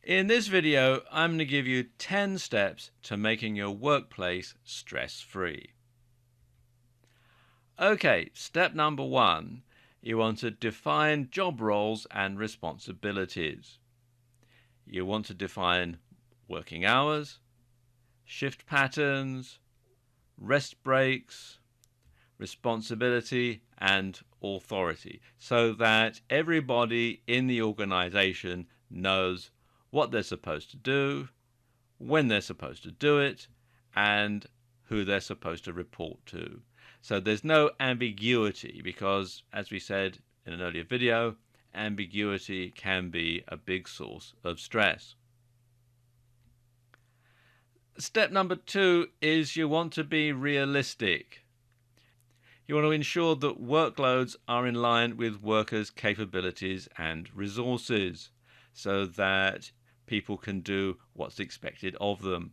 In this video, I'm going to give you 10 steps to making your workplace stress-free. Okay, step number 1. You want to define job roles and responsibilities. You want to define working hours, shift patterns, rest breaks, responsibility, and authority, so that everybody in the organization knows what they're supposed to do, when they're supposed to do it, and who they're supposed to report to. So there's no ambiguity because, as we said in an earlier video, ambiguity can be a big source of stress. Step number 2 is you want to be realistic. You want to ensure that workloads are in line with workers' capabilities and resources so that people can do what's expected of them.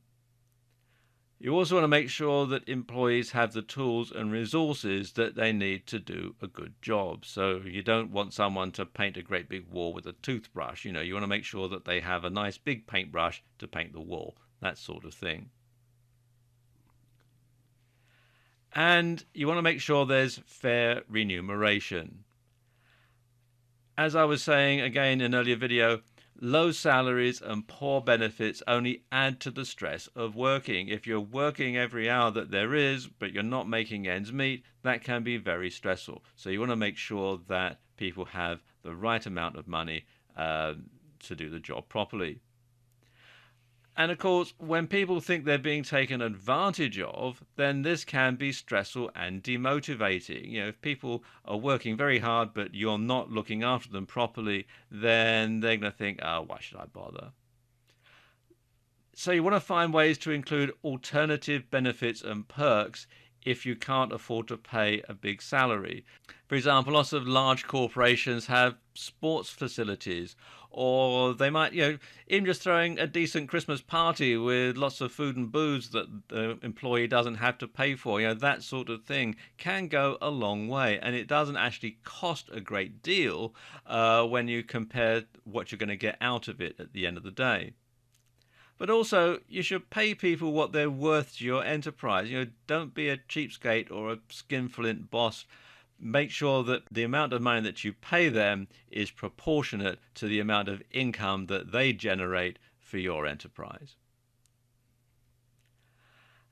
You also want to make sure that employees have the tools and resources that they need to do a good job. So you don't want someone to paint a great big wall with a toothbrush. You want to make sure that they have a nice big paintbrush to paint the wall, that sort of thing. And you want to make sure there's fair remuneration. As I was saying again in an earlier video, low salaries and poor benefits only add to the stress of working. If you're working every hour that there is, but you're not making ends meet, that can be very stressful. So you want to make sure that people have the right amount of money to do the job properly. And of course, when people think they're being taken advantage of, then this can be stressful and demotivating. If people are working very hard, but you're not looking after them properly, then they're going to think, oh, why should I bother? So you want to find ways to include alternative benefits and perks if you can't afford to pay a big salary. For example, lots of large corporations have sports facilities, or they might, even just throwing a decent Christmas party with lots of food and booze that the employee doesn't have to pay for. That sort of thing can go a long way, and it doesn't actually cost a great deal when you compare what you're going to get out of it at the end of the day. But also, you should pay people what they're worth to your enterprise. Don't be a cheapskate or a skinflint boss. Make sure that the amount of money that you pay them is proportionate to the amount of income that they generate for your enterprise.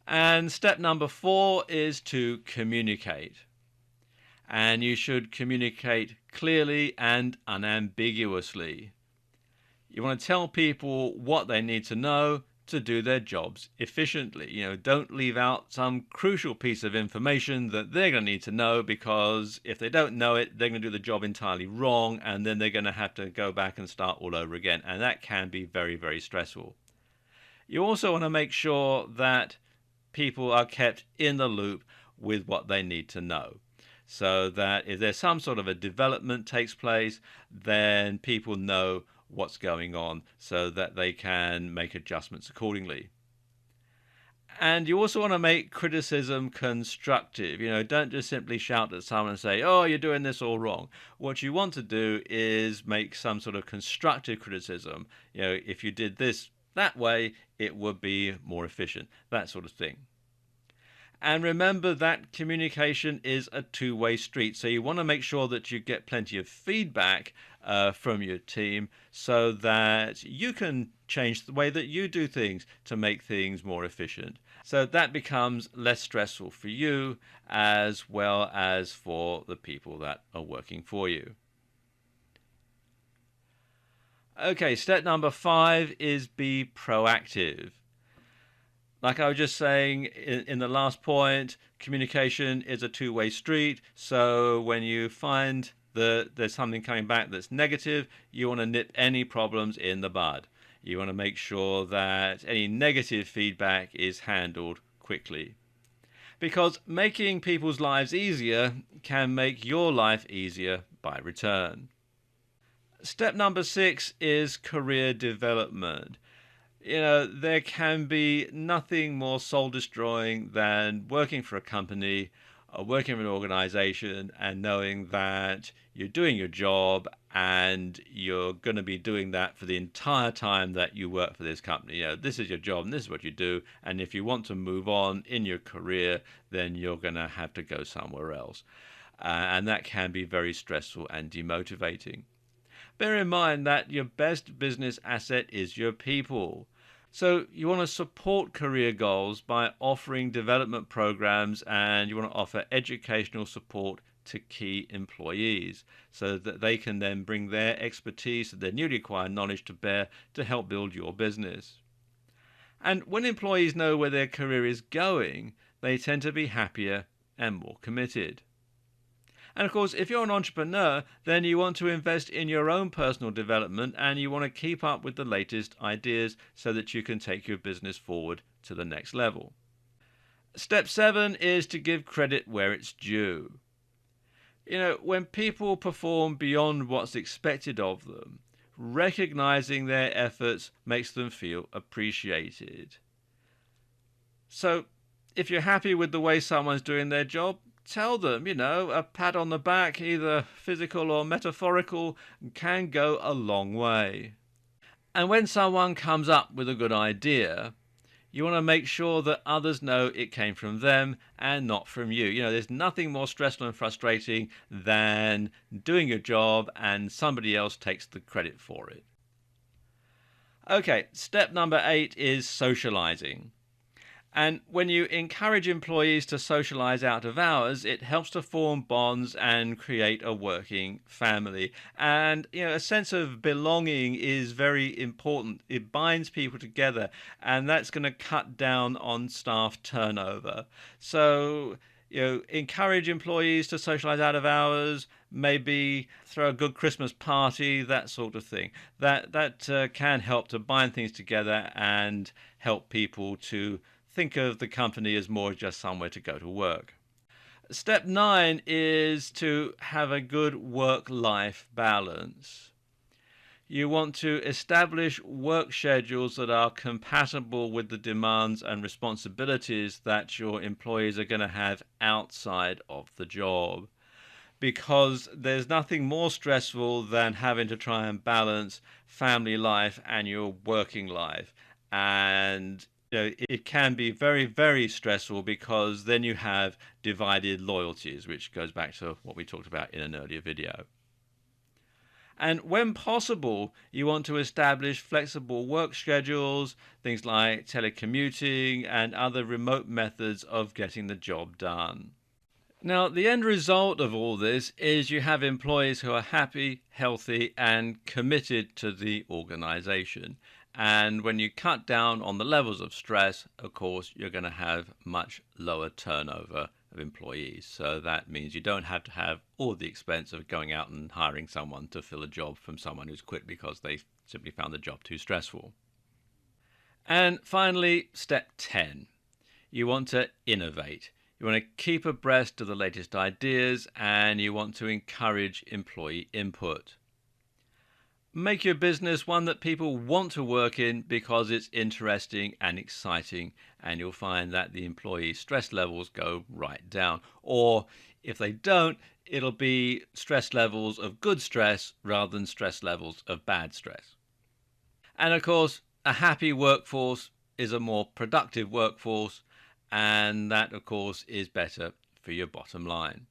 And step number 4 is to communicate. And you should communicate clearly and unambiguously. You want to tell people what they need to know to do their jobs efficiently. Don't leave out some crucial piece of information that they're going to need to know, because if they don't know it, they're going to do the job entirely wrong, and then they're going to have to go back and start all over again. And that can be very, very stressful. You also want to make sure that people are kept in the loop with what they need to know, so that if there's some sort of a development takes place, then people know what's going on so that they can make adjustments accordingly. And you also want to make criticism constructive. Don't just simply shout at someone and say, oh, you're doing this all wrong. What you want to do is make some sort of constructive criticism. If you did this that way, it would be more efficient, that sort of thing. And remember that communication is a two-way street. So you want to make sure that you get plenty of feedback from your team so that you can change the way that you do things to make things more efficient. So that becomes less stressful for you as well as for the people that are working for you. Okay, step number 5 is be proactive. Like I was just saying in the last point, communication is a two-way street. So when you find that there's something coming back that's negative, you want to nip any problems in the bud. You want to make sure that any negative feedback is handled quickly. Because making people's lives easier can make your life easier by return. Step number 6 is career development. There can be nothing more soul destroying than working for a company working for an organization and knowing that you're doing your job and you're going to be doing that for the entire time that you work for this company. This is your job and this is what you do. And if you want to move on in your career, then you're going to have to go somewhere else. And that can be very stressful and demotivating. Bear in mind that your best business asset is your people. So you want to support career goals by offering development programs, and you want to offer educational support to key employees so that they can then bring their expertise and their newly acquired knowledge to bear to help build your business. And when employees know where their career is going, they tend to be happier and more committed. And of course, if you're an entrepreneur, then you want to invest in your own personal development and you want to keep up with the latest ideas so that you can take your business forward to the next level. Step 7 is to give credit where it's due. When people perform beyond what's expected of them, recognizing their efforts makes them feel appreciated. So, if you're happy with the way someone's doing their job, tell them, a pat on the back, either physical or metaphorical, can go a long way. And when someone comes up with a good idea, you want to make sure that others know it came from them and not from you. There's nothing more stressful and frustrating than doing your job and somebody else takes the credit for it. Okay, step number 8 is socializing. And when you encourage employees to socialize out of hours, it helps to form bonds and create a working family. And, a sense of belonging is very important. It binds people together, and that's going to cut down on staff turnover. So, encourage employees to socialize out of hours, maybe throw a good Christmas party, that sort of thing. That can help to bind things together and help people to think of the company as more just somewhere to go to work. Step 9 is to have a good work-life balance. You want to establish work schedules that are compatible with the demands and responsibilities that your employees are going to have outside of the job. Because there's nothing more stressful than having to try and balance family life and your working life. And it can be very, very stressful because then you have divided loyalties, which goes back to what we talked about in an earlier video. And when possible, you want to establish flexible work schedules, things like telecommuting and other remote methods of getting the job done. Now, the end result of all this is you have employees who are happy, healthy, and committed to the organization. And when you cut down on the levels of stress, of course, you're going to have much lower turnover of employees. So that means you don't have to have all the expense of going out and hiring someone to fill a job from someone who's quit because they simply found the job too stressful. And finally, step 10. You want to innovate. You want to keep abreast of the latest ideas and you want to encourage employee input. Make your business one that people want to work in because it's interesting and exciting, and you'll find that the employee stress levels go right down. Or if they don't, it'll be stress levels of good stress rather than stress levels of bad stress. And of course, a happy workforce is a more productive workforce, and that of course is better for your bottom line.